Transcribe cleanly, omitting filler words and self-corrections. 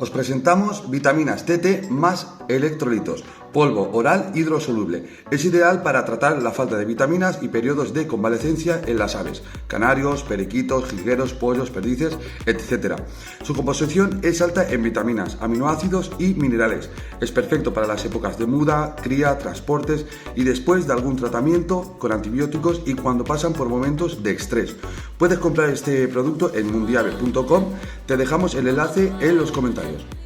Os presentamos vitaminas TT más electrolitos, polvo oral hidrosoluble. Es ideal para tratar la falta de vitaminas y periodos de convalecencia en las aves, canarios, periquitos, jilgueros, pollos, perdices, etc. Su composición es alta en vitaminas, aminoácidos y minerales. Es perfecto para las épocas de muda, cría, transportes y después de algún tratamiento con antibióticos y cuando pasan por momentos de estrés. Puedes comprar este producto en mundiave.com, te dejamos el enlace en los comentarios.